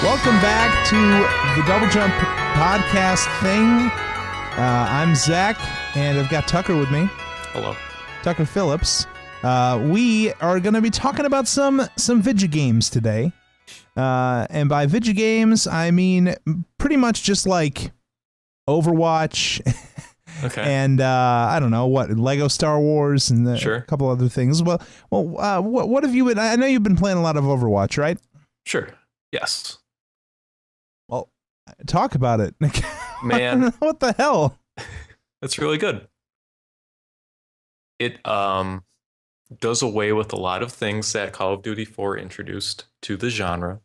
Welcome back to the Double Jump podcast thing. I'm Zach, and I've got Tucker with me. Hello. Tucker Phillips. We are going to be talking about some video games today. And by video games, I mean pretty much just like Overwatch. Okay. And I don't know what, Lego Star Wars and a couple other things. Well, what have you been? I know you've been playing a lot of Overwatch, right? Sure. Yes. Well, talk about it, Man. What the hell? It's really good. It does away with a lot of things that Call of Duty 4 introduced to the genre,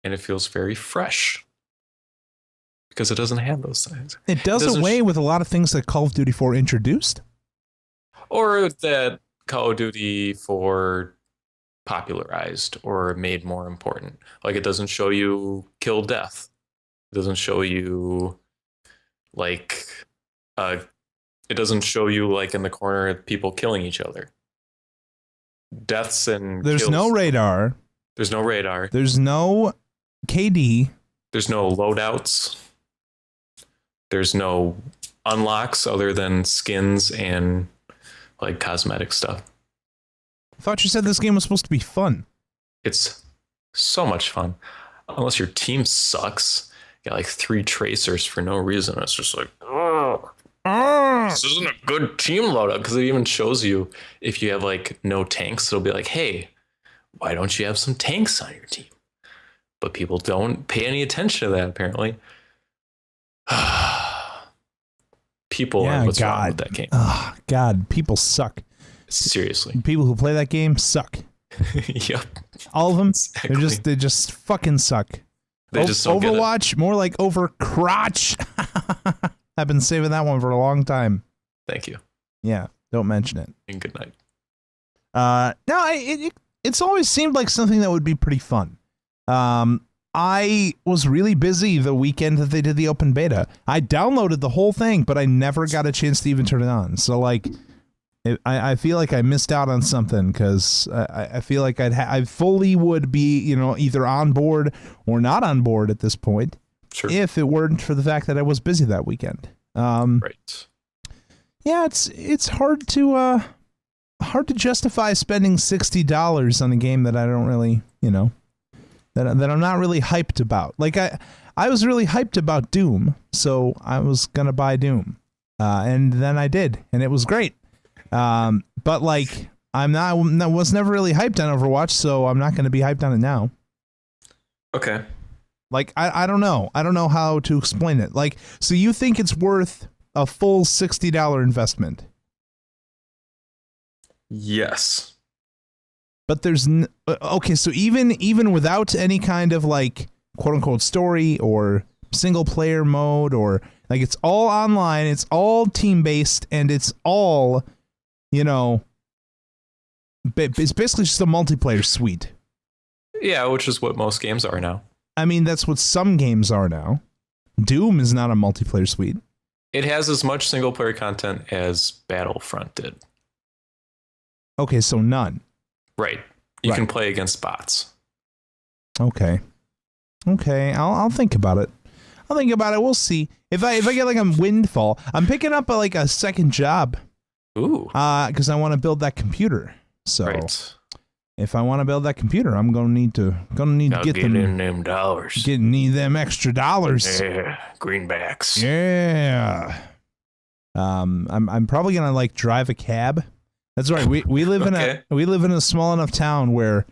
and it feels very fresh because it doesn't have those things. It does away with a lot of things that Call of Duty 4 introduced? Or that Call of Duty 4 popularized or made more important. Like, it doesn't show you kill death. It doesn't show you, like, it doesn't show you, like, in the corner people killing each other. Deaths and There's kills. no radar. There's no radar. There's no KD. There's no loadouts. There's no unlocks other than skins and, like, cosmetic stuff. I thought you said this game was supposed to be fun. It's so much fun. Unless your team sucks. You got like 3 tracers for no reason. It's just like, this isn't a good team loadout. Because it even shows you if you have like no tanks, it'll be like, hey, why don't you have some tanks on your team? But people don't pay any attention to that, apparently. People are what's wrong with that game. Oh, God, people suck. Seriously. People who play that game suck. Yep. All of them. Exactly. They just fucking suck. They just don't Overwatch, more like over crotch. I've been saving that one for a long time. Thank you. Yeah, don't mention it. And good night. No, it's always seemed like something that would be pretty fun. I was really busy the weekend that they did the open beta. I downloaded the whole thing, but I never got a chance to even turn it on. So, like, I feel like I missed out on something because I feel like I fully would be, either on board or not on board at this point. Sure. If it weren't for the fact that I was busy that weekend. Right. Yeah, it's hard to justify spending $60 on a game that I don't really, that I'm not really hyped about. Like I was really hyped about Doom, so I was gonna buy Doom, and then I did, and it was great. But like I was never really hyped on Overwatch, so I'm not going to be hyped on it now. Okay. Like I don't know. I don't know how to explain it. Like, so you think it's worth a full $60 investment? Yes. But there's okay, so even without any kind of like quote unquote story or single player mode, or like, it's all online, it's all team based, and it's all, it's basically just a multiplayer suite. Yeah, which is what most games are now. I mean, that's what some games are now. Doom is not a multiplayer suite. It has as much single player content as Battlefront did. Okay, so none. Right. You can play against bots. Okay. I'll think about it. We'll see. If I get like a windfall, I'm picking up a second job. Ooh. Because I want to build that computer. So if I want to build that computer, I'm gonna need to get them dollars. Need them extra dollars. Yeah, greenbacks. Yeah. I'm probably gonna like drive a cab. That's right. We live in a small enough town where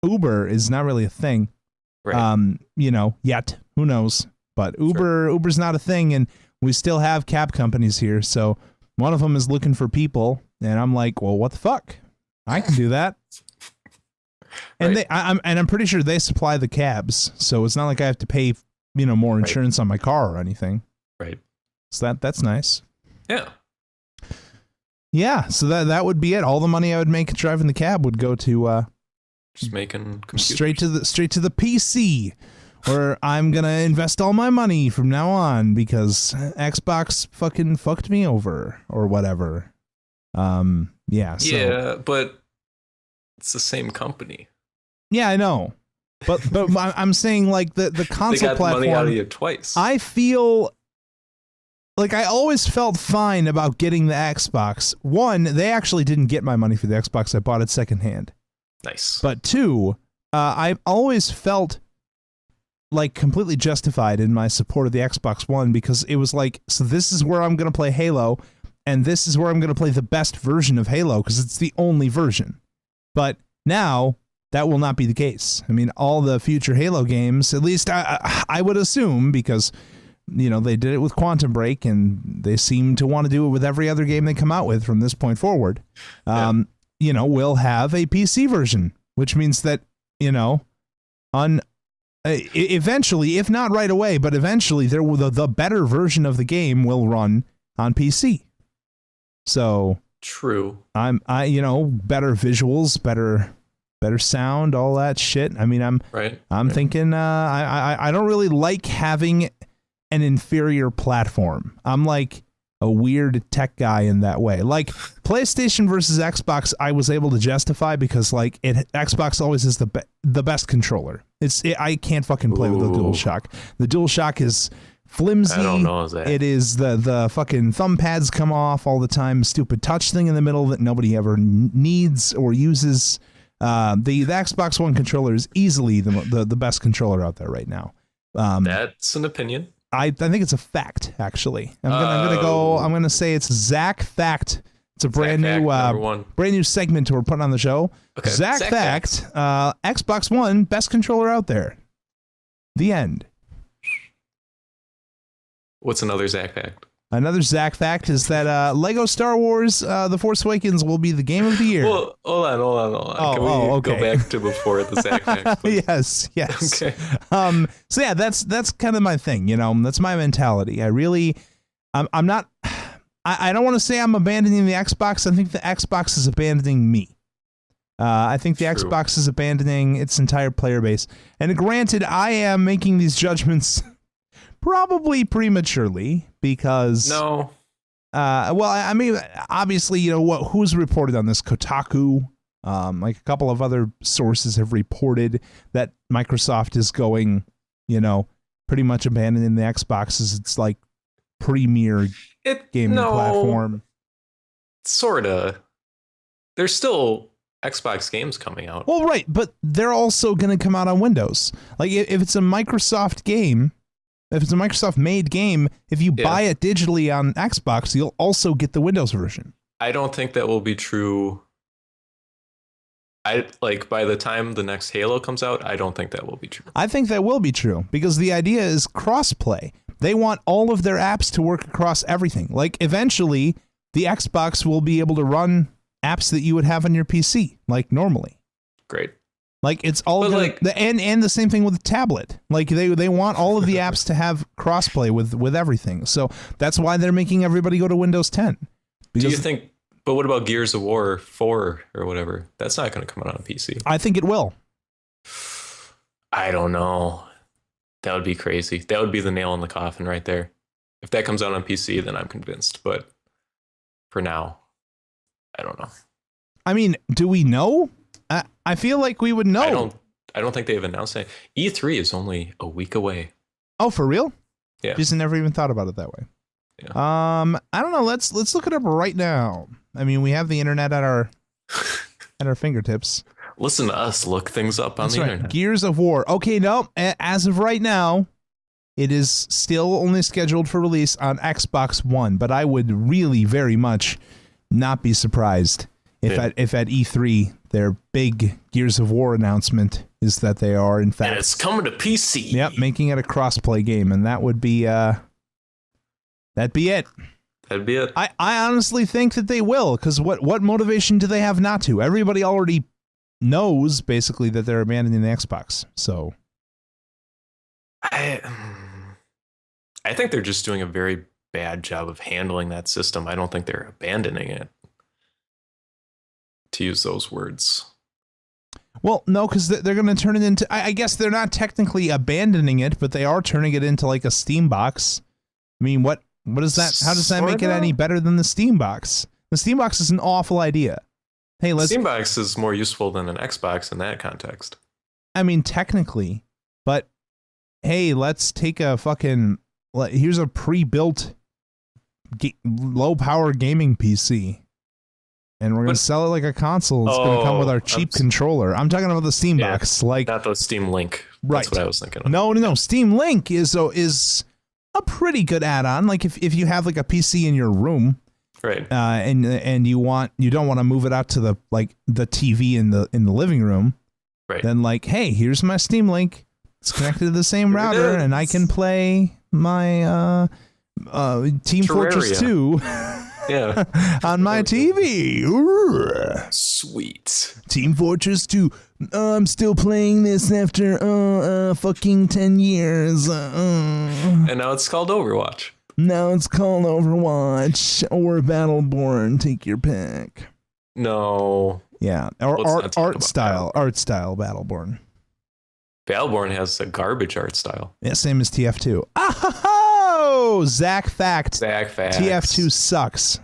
Uber is not really a thing. Right. Yet. Who knows? But Uber's not a thing, and we still have cab companies here. So one of them is looking for people, and I'm like, well, what the fuck? I can do that. And I'm pretty sure they supply the cabs, so it's not like I have to pay, more insurance on my car or anything. Right. So that's nice. Yeah. Yeah, so that would be it. All the money I would make driving the cab would go to just making computers. straight to the PC, where I'm gonna invest all my money from now on because Xbox fucking fucked me over or whatever. Yeah. So. Yeah, but it's the same company. Yeah, I know. But I'm saying like the console they got platform. money out of you twice. I feel like I always felt fine about getting the Xbox. One, they actually didn't get my money for the Xbox. I bought it secondhand. Nice. But two, I always felt like completely justified in my support of the Xbox One because it was like, so this is where I'm going to play Halo, and this is where I'm going to play the best version of Halo because it's the only version. But now that will not be the case. I mean, all the future Halo games, at least I would assume, because you know they did it with Quantum Break, and they seem to want to do it with every other game they come out with from this point forward. You know, will have a PC version, which means that eventually, if not right away, but eventually, the better version of the game will run on PC. So true. better visuals, better sound, all that shit. I mean, I'm thinking I don't really like having an inferior platform. I'm like a weird tech guy in that way. Like PlayStation versus Xbox, I was able to justify because like Xbox always is the best controller. I can't fucking play with the DualShock. The DualShock is flimsy. I don't know that. It is the fucking thumb pads come off all the time. Stupid touch thing in the middle that nobody ever needs or uses. The Xbox One controller is easily the best controller out there right now. That's an opinion. I think it's a fact, actually. I'm gonna say it's Zach Fact. It's a brand new segment we're putting on the show. Okay. Zach Fact. Xbox One, best controller out there. The end. What's another Zach Fact? Another Zach Fact is that Lego Star Wars The Force Awakens will be the game of the year. Well, hold on. Can we go back to before the Zach Fact, please? Yes. Okay. So yeah, that's kind of my thing, that's my mentality. I'm not, I don't want to say I'm abandoning the Xbox. I think the Xbox is abandoning me. I think the Xbox is abandoning its entire player base. And granted, I am making these judgments probably prematurely because I mean, obviously, who's reported on this? Kotaku, like a couple of other sources have reported that Microsoft is going, pretty much abandoning the Xbox as its like premier gaming platform. Sorta. There's still Xbox games coming out. Well, right, but they're also going to come out on Windows. Like if it's a Microsoft game. If it's a Microsoft-made game, if you buy it digitally on Xbox, you'll also get the Windows version. I don't think that will be true. By the time the next Halo comes out, I don't think that will be true. I think that will be true because the idea is cross-play. They want all of their apps to work across everything. Like eventually, the Xbox will be able to run apps that you would have on your PC, like normally. Great. Like it's all and the same thing with the tablet. Like they want all of the apps to have crossplay with everything. So that's why they're making everybody go to Windows 10. Do you think? But what about Gears of War 4 or whatever? That's not going to come out on PC. I think it will. I don't know. That would be crazy. That would be the nail in the coffin right there. If that comes out on PC, then I'm convinced. But for now, I don't know. I mean, do we know? I feel like we would know. I don't think they've announced it. E3 is only a week away. Oh, for real? Yeah. Just never even thought about it that way. Yeah. I don't know. Let's look it up right now. I mean, we have the internet at our fingertips. Listen to us look things up on the internet. Gears of War. Okay, no. As of right now, it is still only scheduled for release on Xbox One, but I would really very much not be surprised if at E3 their big Gears of War announcement is that they are in fact, and it's coming to PC. Yep, making it a cross-play game, and that would be that'd be it. That'd be it. I honestly think that they will, because what motivation do they have not to? Everybody already knows basically that they're abandoning the Xbox. So I think they're just doing a very bad job of handling that system. I don't think they're abandoning it, to use those words. Well, no, because they're going to turn it into... I guess they're not technically abandoning it, but they are turning it into like a Steam box. I mean, what is that? How does that make it any better than the Steam box? The Steam box is an awful idea. Hey, Steam box is more useful than an Xbox in that context. I mean, technically, but hey, let's take a fucking, here's a pre-built low power gaming PC. And we're going to sell it like a console. It's going to come with our cheap controller. I'm talking about the Steam box. Like, not the Steam Link. Right. That's what I was thinking of. No. Steam Link is a pretty good add-on. Like if you have like a PC in your room, right? And you don't want to move it out to the TV in the living room, right? Then like, hey, here's my Steam Link. It's connected to the same router, and I can play my Team Fortress 2. Yeah, on my TV. Sweet. Team Fortress 2. I'm still playing this after fucking 10 years. And now it's called Overwatch. Now it's called Overwatch or Battleborn. Take your pick. No. Yeah, or art style Battleborn. Battleborn has a garbage art style. Yeah, same as TF2. Oh, Zach Fact. TF2 sucks.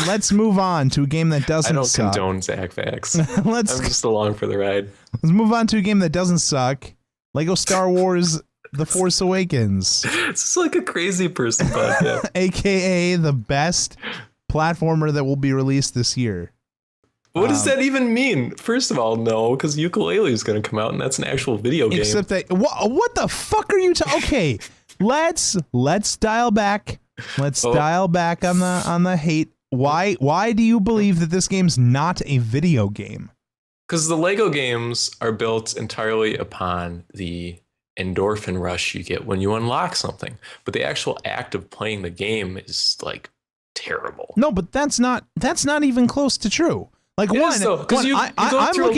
Let's move on to a game that doesn't suck. I don't condone Zach Facts. I'm just along for the ride. Let's move on to a game that doesn't suck. Lego Star Wars The Force Awakens. It's just like a crazy person podcast. AKA the best platformer that will be released this year. What does that even mean? First of all, no, because Yooka-Laylee is going to come out, and that's an actual video game. Except that, what the fuck are you talking? Okay, let's dial back. Let's dial back on the hate. Why do you believe that this game's not a video game? Because the Lego games are built entirely upon the endorphin rush you get when you unlock something, but the actual act of playing the game is like terrible. No, but that's not even close to true. Like I'm looking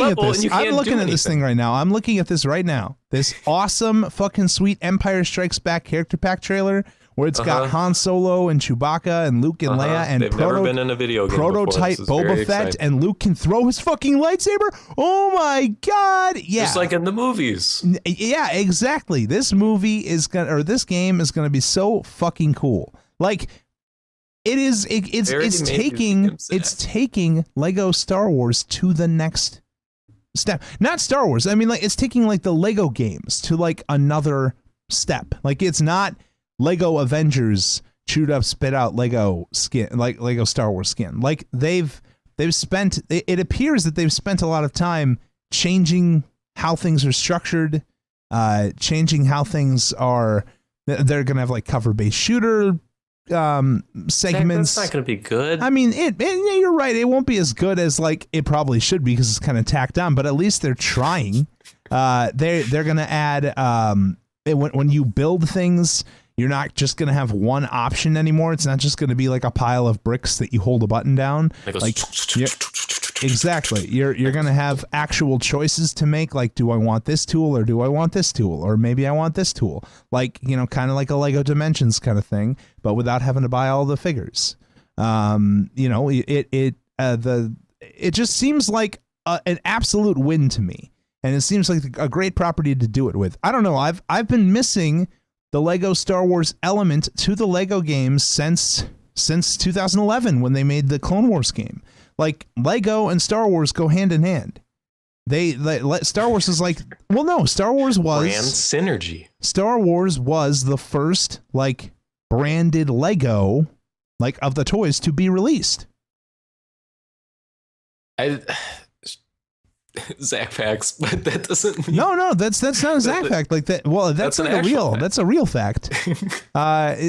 at this. I'm looking at this thing right now. I'm looking at this right now. This awesome fucking sweet Empire Strikes Back character pack trailer where it's got Han Solo and Chewbacca and Luke and Leia and they've never been in a video game prototype Boba Fett and Luke can throw his fucking lightsaber. Oh my god! Yeah, just like in the movies. Yeah, exactly. This game is gonna be so fucking cool. Like. It's taking Lego Star Wars to the next step. Not Star Wars. I mean, like it's taking like the Lego games to like another step. Like it's not Lego Avengers chewed up, spit out Lego skin, like Lego Star Wars skin. Like they've spent. It appears that they've spent a lot of time changing how things are structured, changing how things are. They're gonna have like cover-based shooter segments. That's not going to be good. I mean, you're right. It won't be as good as like it probably should be because it's kind of tacked on. But at least they're trying. They're going to add when you build things, you're not just going to have one option anymore. It's not just going to be like a pile of bricks that you hold a button down. Exactly. You're going to have actual choices to make. Like, do I want this tool or do I want this tool? Or maybe I want this tool. Like, kind of like a Lego Dimensions kind of thing, but without having to buy all the figures. It just seems like an absolute win to me. And it seems like a great property to do it with. I don't know. I've been missing the Lego Star Wars element to the Lego games since 2011 when they made the Clone Wars game. Like Lego and Star Wars go hand in hand. Star Wars is like, well, no, Star Wars was brand synergy. Star Wars was the first like branded Lego like of the toys to be released. Zach facts, but that doesn't mean No, that's not a Zach fact like that. Well, that's like that's a real fact.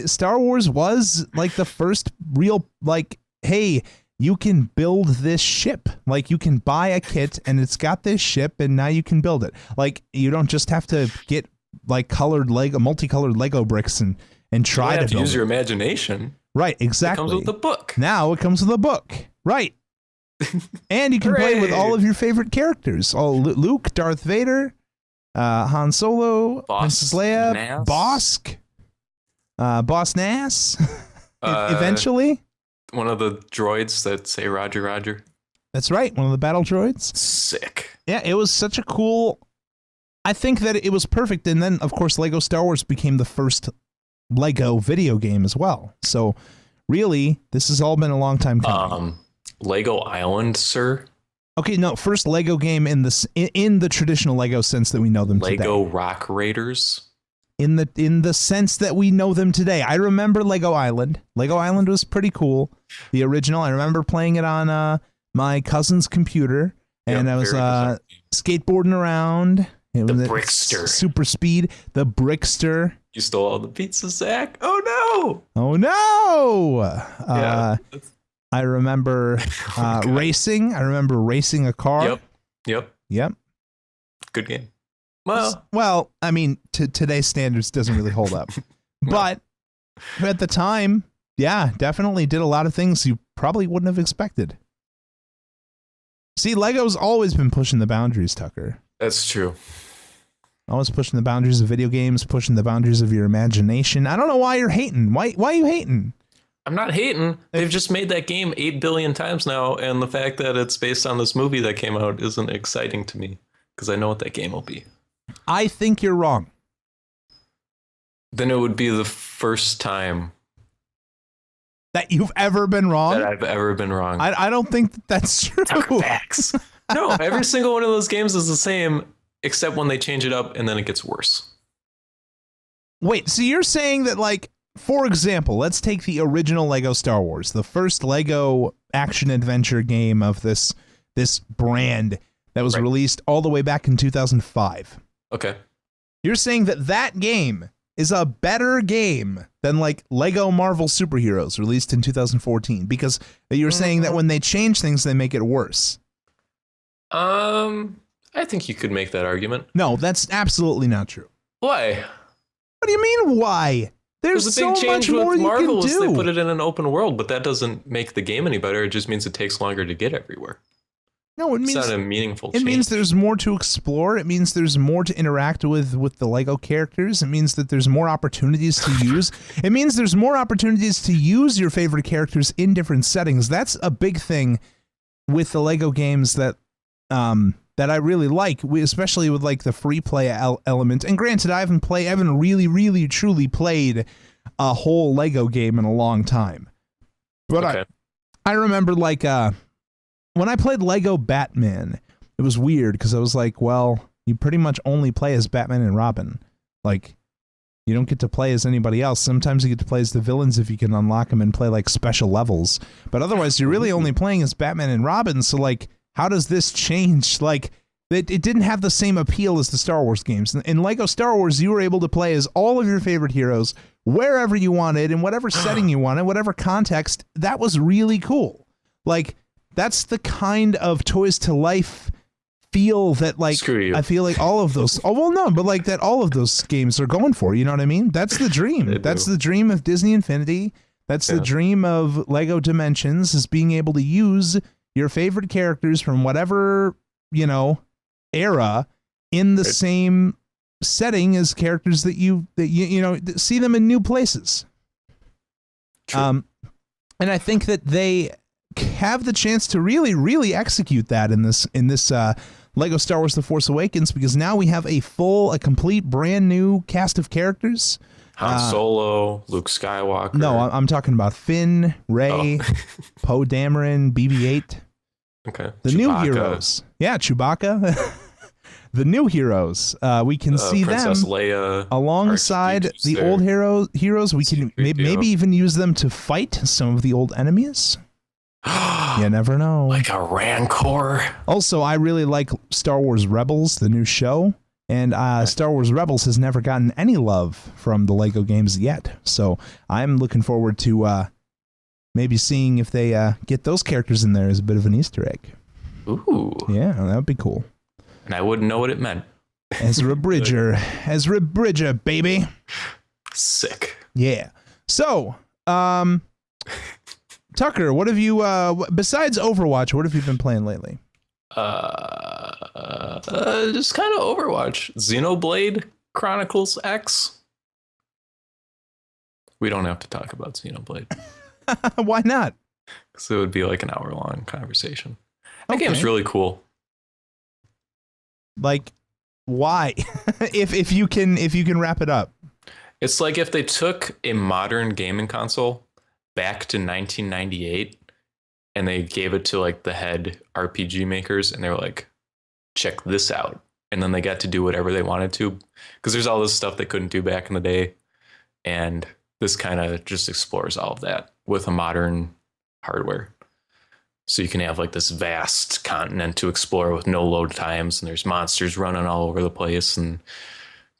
Star Wars was like the first real like, hey, you can build this ship. Like you can buy a kit and it's got this ship and now you can build it. Like you don't just have to get like multicolored Lego bricks and try to build use your imagination. Right, exactly. It comes with the book. Now it comes with a book. Right. And you can play with all of your favorite characters. Luke, Darth Vader, Han Solo, Princess Leia, Bosk, Boss Nass, eventually. One of the droids that say Roger, Roger. That's right. One of the battle droids. Sick. Yeah, it was such a cool... I think that it was perfect. And then, of course, Lego Star Wars became the first Lego video game as well. So, really, this has all been a long time coming. Lego Island, sir. Okay, no, first Lego game in the traditional Lego sense that we know them today. Lego Rock Raiders. In the sense that we know them today. I remember Lego Island. Lego Island was pretty cool. The original. I remember playing it on my cousin's computer, and I was skateboarding around. It the was Brickster. Super speed. The Brickster. You stole all the pizza, Zach. Oh no! Oh no! Yeah. I remember racing. I remember racing a car. Yep. Good game. Well, I mean, to today's standards, doesn't really hold up. No. But at the time, yeah, definitely did a lot of things you probably wouldn't have expected. See, Lego's always been pushing the boundaries, Tucker. That's true. Always pushing the boundaries of video games, pushing the boundaries of your imagination. I don't know why you're hating. Why are you hating? I'm not hating. They've just made that game 8 billion times now, and the fact that it's based on this movie that came out isn't exciting to me because I know what that game will be. I think you're wrong. Then it would be the first time that you've ever been wrong? That I've ever been wrong. I don't think that's true. Tucker facts. No, every single one of those games is the same, except when they change it up and then it gets worse. Wait, so you're saying that, like, for example, let's take the original Lego Star Wars, the first Lego action-adventure game of this brand that was released all the way back in 2005. Okay. You're saying that game is a better game than, like, Lego Marvel Superheroes released in 2014, because you're saying that when they change things, they make it worse. I think you could make that argument. No, that's absolutely not true. Why? What do you mean, why? There's a big so change much more with you Marvel can is do. they put it in an open world, but that doesn't make the game any better. It just means it takes longer to get everywhere. No, it means it's not a meaningful change. It means there's more to explore. It means there's more to interact with the Lego characters. It means that there's more opportunities to use. It means there's more opportunities to use your favorite characters in different settings. That's a big thing with the Lego games that I really like, especially with, like, the free play element. And granted, I haven't really truly played a whole Lego game in a long time. But okay. I remember, like, when I played Lego Batman, it was weird because I was like, well, you pretty much only play as Batman and Robin. Like, you don't get to play as anybody else. Sometimes you get to play as the villains if you can unlock them and play, like, special levels. But otherwise, you're really only playing as Batman and Robin. So, like, how does this change? Like, it didn't have the same appeal as the Star Wars games. In Lego Star Wars, you were able to play as all of your favorite heroes wherever you wanted, in whatever setting you wanted, whatever context. That was really cool. Like, that's the kind of Toys to Life feel that, like, I feel like all of those, that all of those games are going for, you know what I mean? That's the dream. That's the dream of Disney Infinity. That's the dream of Lego Dimensions, is being able to use your favorite characters from whatever, era in the same setting as characters that you see them in new places. True. And I think that they have the chance to really execute that in this Lego Star Wars The Force Awakens, because now we have a complete brand new cast of characters. Han Solo, Luke Skywalker. No, I'm talking about Finn, Rey, Poe Dameron, BB-8. Okay. The Chewbacca. new heroes. Yeah, Chewbacca. The new heroes. We can see Princess them Leia, alongside the old heroes. We can maybe even use them to fight some of the old enemies. You never know. Like a Rancor. Also, I really like Star Wars Rebels, the new show. And Star Wars Rebels has never gotten any love from the Lego games yet. So I'm looking forward to maybe seeing if they get those characters in there as a bit of an Easter egg. Ooh. Yeah, that would be cool. And I wouldn't know what it meant. Ezra Bridger. Ezra Bridger, baby. Sick. Yeah. So, Tucker, what have you, besides Overwatch, what have you been playing lately? Just kind of Overwatch. Xenoblade Chronicles X. We don't have to talk about Xenoblade. Why not? Because it would be like an hour-long conversation. That game's really cool. Like, why? if you can wrap it up. It's like if they took a modern gaming console back to 1998 and they gave it to like the head RPG makers, and they were like, check this out. And then they got to do whatever they wanted to, because there's all this stuff they couldn't do back in the day. And this kind of just explores all of that with a modern hardware. So you can have like this vast continent to explore with no load times, and there's monsters running all over the place, and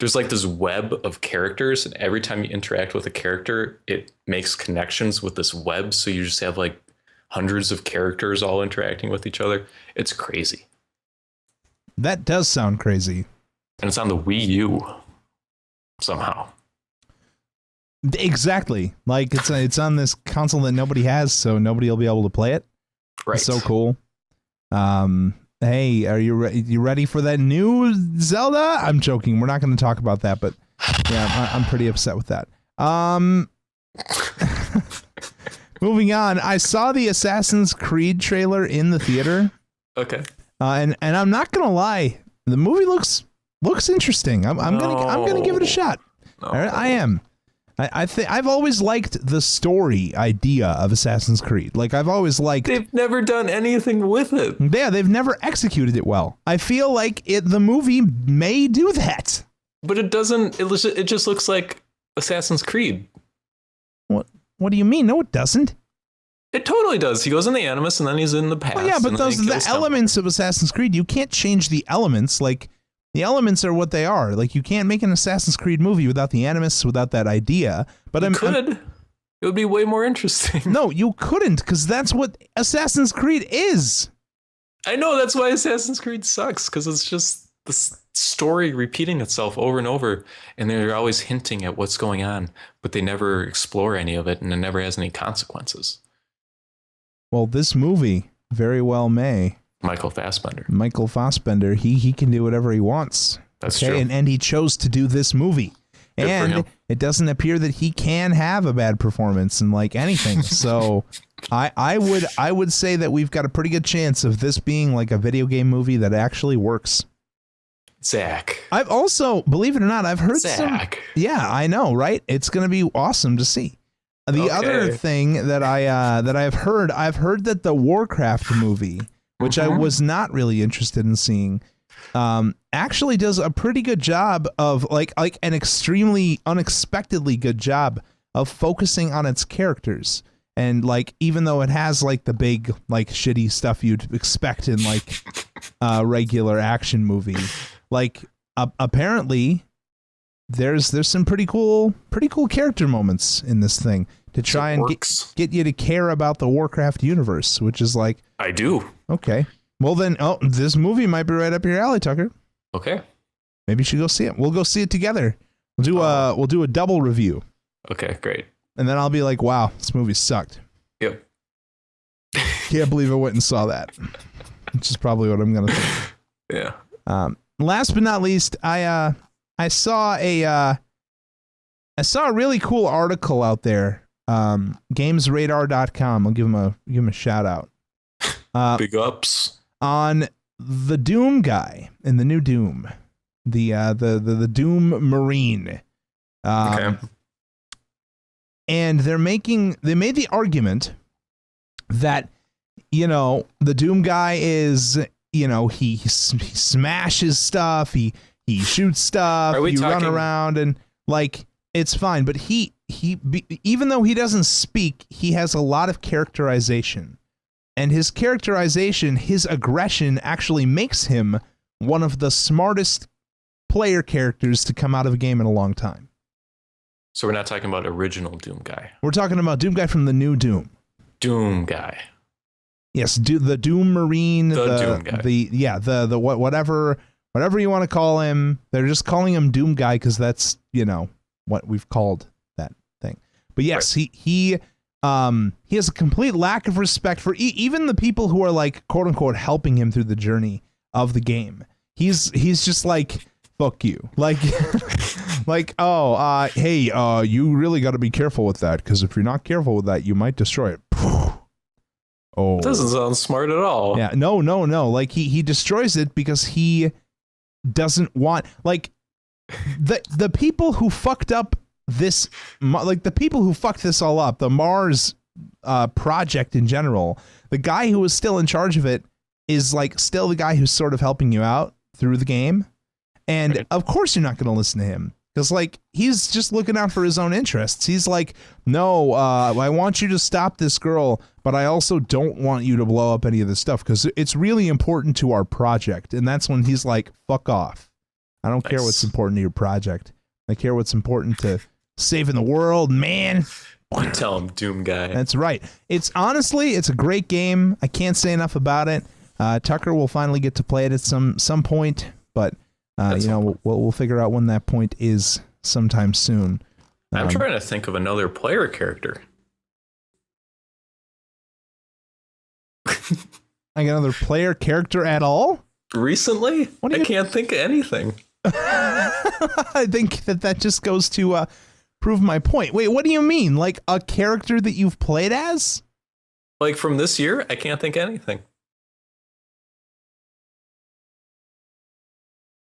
there's like this web of characters, and every time you interact with a character, it makes connections with this web. So you just have like hundreds of characters all interacting with each other. It's crazy. That does sound crazy. And it's on the Wii U somehow. Exactly. Like it's on this console that nobody has, so nobody will be able to play it. Right. It's so cool. Hey, are you ready for that new Zelda? I'm joking. We're not going to talk about that, but yeah, I'm pretty upset with that. Moving on, I saw the Assassin's Creed trailer in the theater. Okay. And I'm not gonna lie, the movie looks interesting. I'm gonna give it a shot. No. I am. I think I've always liked the story idea of Assassin's Creed. Like I've always liked. They've never done anything with it. Yeah, they've never executed it well. I feel like the movie may do that. But it doesn't. It just looks like Assassin's Creed. What do you mean? No, it doesn't. It totally does. He goes in the Animus, and then he's in the past. Well, yeah, but those the elements of Assassin's Creed. You can't change the elements. Like the elements are what they are. Like you can't make an Assassin's Creed movie without the Animus, without that idea. But it would be way more interesting. No, you couldn't, because that's what Assassin's Creed is. I know, that's why Assassin's Creed sucks, because it's just the story repeating itself over and over, and they're always hinting at what's going on, but they never explore any of it, and it never has any consequences. Well, this movie very well may. Michael Fassbender, he can do whatever he wants. That's true. And he chose to do this movie. Good and it doesn't appear that he can have a bad performance in like anything. So I would say that we've got a pretty good chance of this being like a video game movie that actually works. Zach. I've also, believe it or not, I've heard Zach. Yeah, I know, right? It's going to be awesome to see. The other thing that I've heard that the Warcraft movie, which I was not really interested in seeing, actually does a pretty good job of like an extremely unexpectedly good job of focusing on its characters. And like, even though it has like the big like shitty stuff you'd expect in like a regular action movie, like apparently there's some pretty cool character moments in this thing to try and get you to care about the Warcraft universe, which is like, I do. Okay. Well then, this movie might be right up your alley, Tucker. Okay. Maybe you should go see it. We'll go see it together. We'll do a double review. Okay, great. And then I'll be like, wow, this movie sucked. Yep. Can't believe I went and saw that. Which is probably what I'm gonna think. Yeah. Last but not least, I saw a really cool article out there. Gamesradar.com. I'll give him a shout out. Big ups on the Doom guy in the new Doom, the Doom Marine. Okay. And they made the argument that, the Doom guy is, he smashes stuff, he shoots stuff, run around, and like it's fine. But he even though he doesn't speak, he has a lot of characterization. And his characterization, his aggression, actually makes him one of the smartest player characters to come out of a game in a long time. So we're not talking about original Doom guy. We're talking about Doom guy from the new Doom. Doom guy. Yes, the Doom Marine. The Doom guy. The whatever you want to call him. They're just calling him Doom guy because that's, what we've called that thing. But yes, right. He has a complete lack of respect for even the people who are like, quote unquote, helping him through the journey of the game. He's just like, fuck you. Like, hey, you really got to be careful with that, because if you're not careful with that, you might destroy it. Oh, it doesn't sound smart at all. Yeah, no. Like he destroys it because he doesn't want, like, the people who fucked up this, like the people who fucked this all up, the Mars project in general, the guy who was still in charge of it is like still the guy who's sort of helping you out through the game. And of course you're not going to listen to him because like he's just looking out for his own interests. He's like, no, I want you to stop this girl, but I also don't want you to blow up any of this stuff because it's really important to our project. And that's when he's like, fuck off. I don't care what's important to your project. I care what's important to saving the world, man. You tell him, Doom guy. That's right. It's honestly, it's a great game. I can't say enough about it. Tucker will finally get to play it at some point, but you know, we'll figure out when that point is sometime soon. I'm trying to think of another player character. Like another player character at all? Recently? I can't think of anything. I think that just goes to prove my point. Wait, what do you mean? Like a character that you've played as? Like from this year? I can't think of anything.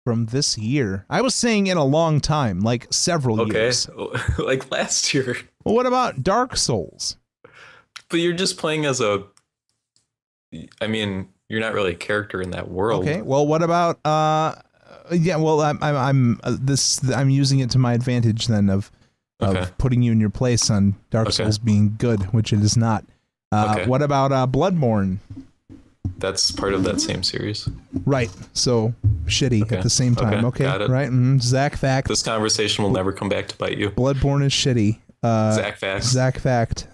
From this year? I was saying in a long time, like several years. Like last year. Well, what about Dark Souls? But you're just playing as a... I mean, you're not really a character in that world. Okay, well, what about... yeah, well, I'm using it to my advantage then of putting you in your place on Dark Souls being good, which it is not. What about Bloodborne? That's part of that same series. Right. So shitty at the same time. Okay. Got it. Right. Zach fact. This conversation will never come back to bite you. Bloodborne is shitty. Zach fact. Zach fact.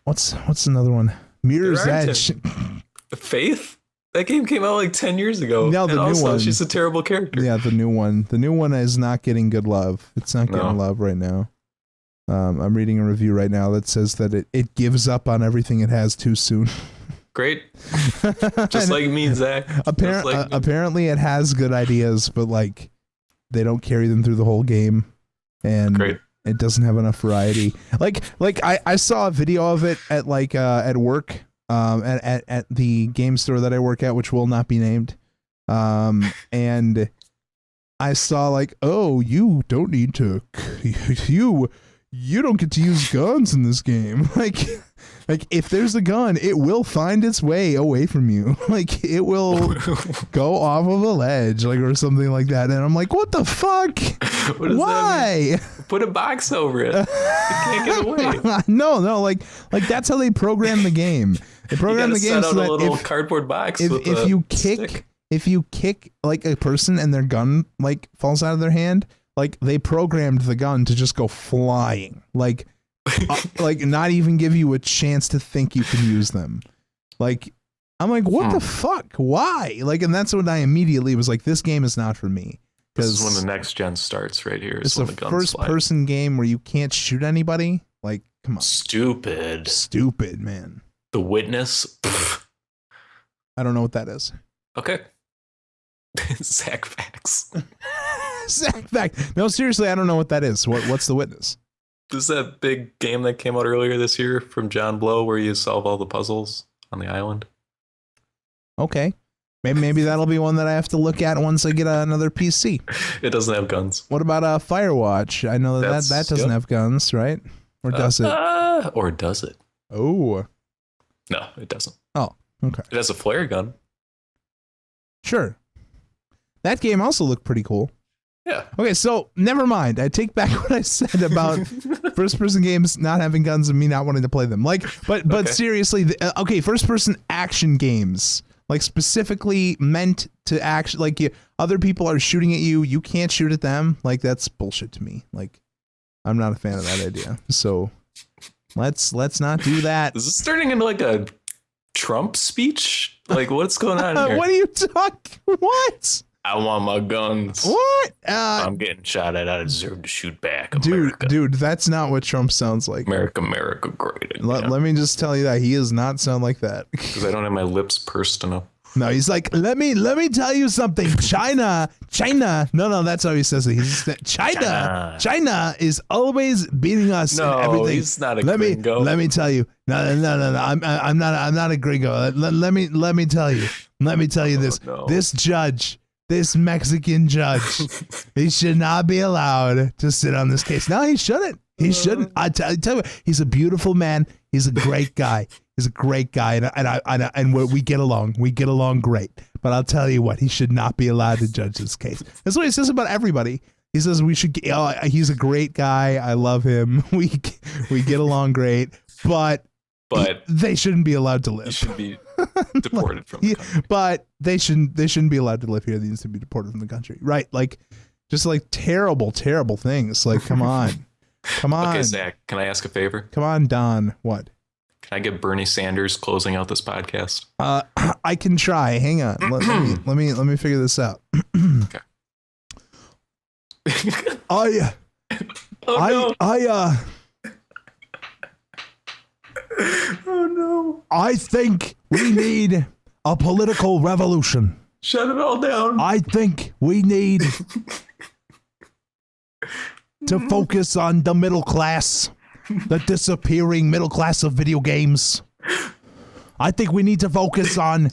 What's another one? Mirror's Edge. Faith? That game came out like 10 years ago. No, the new one. She's a terrible character. Yeah, the new one. The new one is not getting good love. It's not getting love right now. I'm reading a review right now that says that it gives up on everything it has too soon. Great. Just like me and Zach. Apparently it has good ideas, but like they don't carry them through the whole game. And it doesn't have enough variety. Like I saw a video of it at like at work, at the game store that I work at, which will not be named. And I saw like, oh, you don't need to you don't get to use guns in this game. Like if there's a gun, it will find its way away from you. Like it will go off of a ledge, like or something like that. And I'm like, what the fuck? Why? Put a box over it. You can't get away. No, like that's how they program the game. They program the game so that a little cardboard box. If you kick like a person and their gun like falls out of their hand, like they programmed the gun to just go flying, like not even give you a chance to think you can use them. Like I'm like, what the fuck? Why? Like, and that's when I immediately was like, this game is not for me. This is when the next gen starts right here. It's a first person game where you can't shoot anybody. Like, come on. Stupid, man. The Witness. I don't know what that is. Okay. Zach facts. Zach fact. No, seriously, I don't know what that is. What's The Witness? This is that big game that came out earlier this year from John Blow where you solve all the puzzles on the island. Okay. Maybe that'll be one that I have to look at once I get another PC. It doesn't have guns. What about Firewatch? I know that doesn't have guns, right? Or does it? Or does it? Oh. No, it doesn't. Oh, okay. It has a flare gun. Sure. That game also looked pretty cool. Yeah. Okay, so never mind. I take back what I said about first-person games not having guns and me not wanting to play them. Like, but seriously, first-person action games, like specifically meant to action, like other people are shooting at you, you can't shoot at them. Like that's bullshit to me. Like, I'm not a fan of that idea. So let's not do that. Is this turning into like a Trump speech? Like, what's going on here? What are you talking? What? I want my guns. What? I'm getting shot at. I deserve to shoot back. America. Dude, that's not what Trump sounds like. America, great. Let me just tell you that he does not sound like that. Because I don't have my lips pursed enough. No, he's like, let me tell you something. China. No, that's how he says it. He's China is always beating us in everything. He's not a gringo. Let me tell you. No. I'm not a gringo. Let me tell you. Let me tell you this. No. This Mexican judge, he should not be allowed to sit on this case. No, he shouldn't. He shouldn't. I tell you, he's a beautiful man. He's a great guy. He's a great guy, and we get along. We get along great. But I'll tell you what, he should not be allowed to judge this case. That's what he says about everybody. He says we should. He's a great guy. I love him. We get along great. But they shouldn't be allowed to live. He should be deported from the country. But they shouldn't be allowed to live here. They need to be deported from the country. Right? Like, just like terrible things. Like, come on. Come on. Okay, Zach, can I ask a favor? Come on, Don. What? Can I get Bernie Sanders closing out this podcast? I can try. Hang on. Let me figure this out. Okay. Oh no. I think we need a political revolution. Shut it all down. I think we need to focus on the middle class, the disappearing middle class of video games. I think we need to focus on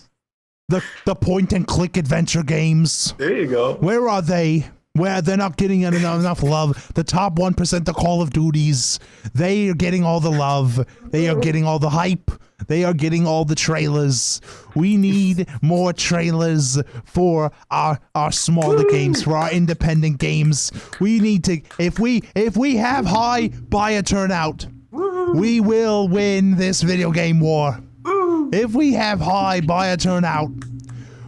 the point and click adventure games. There you go. Where are they? Where they're not getting enough love. The top 1%, the Call of Duties, they are getting all the love. They are getting all the hype. They are getting all the trailers. We need more trailers for our smaller games, for our independent games. We need to, if we have high buyer turnout, we will win this video game war. If we have high buyer turnout,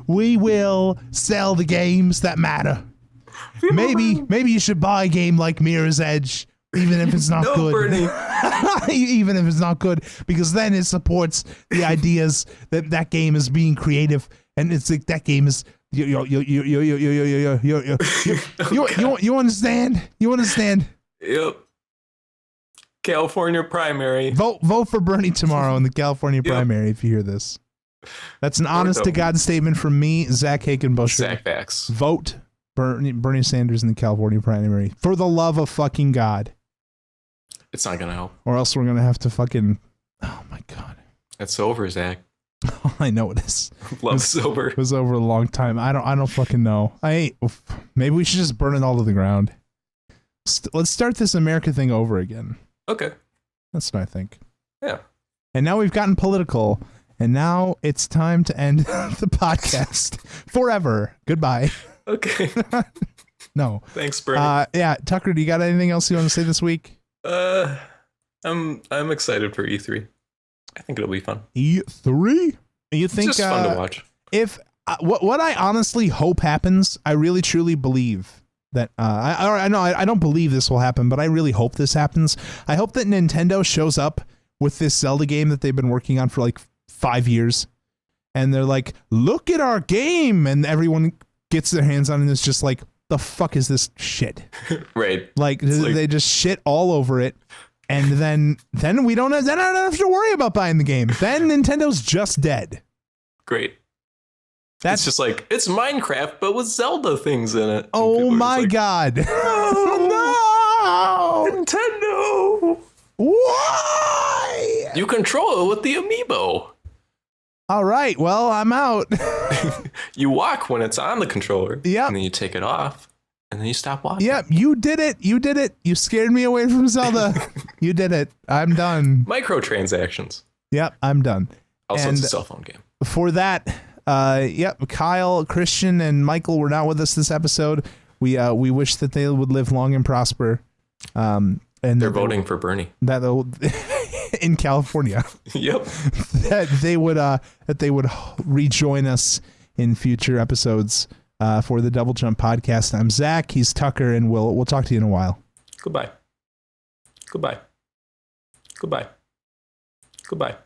we will sell the games that matter. Maybe you should buy a game like Mirror's Edge, even if it's not good. Bernie. Even if it's not good, because then it supports the ideas that game is being creative, and it's like that game is you understand? You understand? Yep. California primary. Vote for Bernie tomorrow in the California primary if you hear this. That's an honest to God statement from me, Zach Hakenbusher. Zach Facts. Vote Bernie Sanders in the California primary. For the love of fucking God. It's not going to help. Or else we're going to have to fucking... Oh, my God. It's over, Zach. I know it is. Love's over. It was over a long time. I don't fucking know. Maybe we should just burn it all to the ground. Let's start this America thing over again. Okay. That's what I think. Yeah. And now we've gotten political, and now it's time to end the podcast forever. Goodbye. Okay. No. Thanks, Bernie. Yeah, Tucker, do you got anything else you want to say this week? I'm excited for E3. I think it'll be fun. E3? You think it's just fun to watch? If what I honestly hope happens, I really truly believe that I don't believe this will happen, but I really hope this happens. I hope that Nintendo shows up with this Zelda game that they've been working on for like 5 years, and they're like, "Look at our game," and everyone gets their hands on it and it's just like, the fuck is this shit? Right. Like they just shit all over it, and then we don't have to worry about buying the game. Then Nintendo's just dead. Great. It's just like, it's Minecraft but with Zelda things in it. Oh my God. No! Nintendo! Why? You control it with the amiibo. All right, well, I'm out. You walk when it's on the controller. Yeah. And then you take it off. And then you stop walking. Yep, you did it. You did it. You scared me away from Zelda. You did it. I'm done. Microtransactions. Yep, I'm done. Also, it's a cell phone game. For that, Kyle, Christian, and Michael were not with us this episode. We wish that they would live long and prosper. And they're voting for Bernie. In California. Yep. that they would rejoin us in future episodes for the Double Jump podcast. I'm Zach. He's Tucker, and we'll talk to you in a while. Goodbye. Goodbye. Goodbye. Goodbye.